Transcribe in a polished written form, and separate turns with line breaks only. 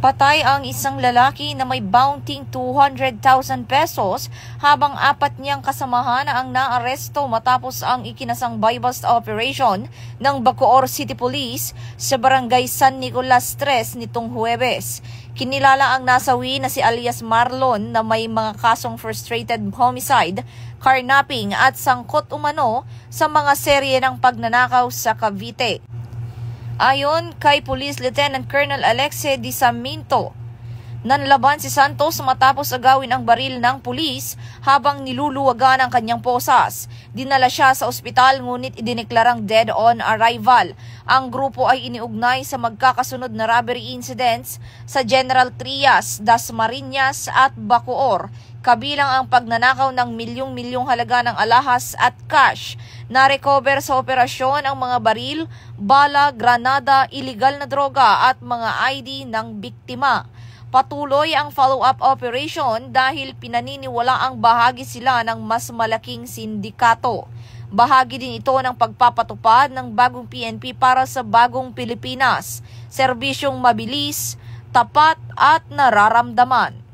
Patay ang isang lalaki na may bounty 200,000 pesos habang apat niyang kasamahan ang naaresto matapos ang ikinasang buy-bust operation ng Bacoor City Police sa Barangay San Nicolas 3 nitong Huwebes. Kinilala ang nasawi na si alias Marlon na may mga kasong frustrated homicide, carnapping at sangkot umano sa mga serye ng pagnanakaw sa Cavite. Ayon kay Police Lieutenant Colonel Alexe Di Saminto, nanlaban si Santos matapos agawin ang baril ng pulis habang niluluwagan ang kanyang posas. Dinala siya sa ospital ngunit idineklarang dead on arrival. Ang grupo ay iniugnay sa magkakasunod na robbery incidents sa General Trias, Dasmariñas at Bacoor, kabilang ang pagnanakaw ng milyong-milyong halaga ng alahas at cash. Na-recover sa operasyon ang mga baril, bala, granada, iligal na droga at mga ID ng biktima. Patuloy ang follow-up operation dahil pinaniniwala ang bahagi sila ng mas malaking sindikato. Bahagi din ito ng pagpapatupad ng bagong PNP para sa bagong Pilipinas, serbisyong mabilis, tapat at nararamdaman.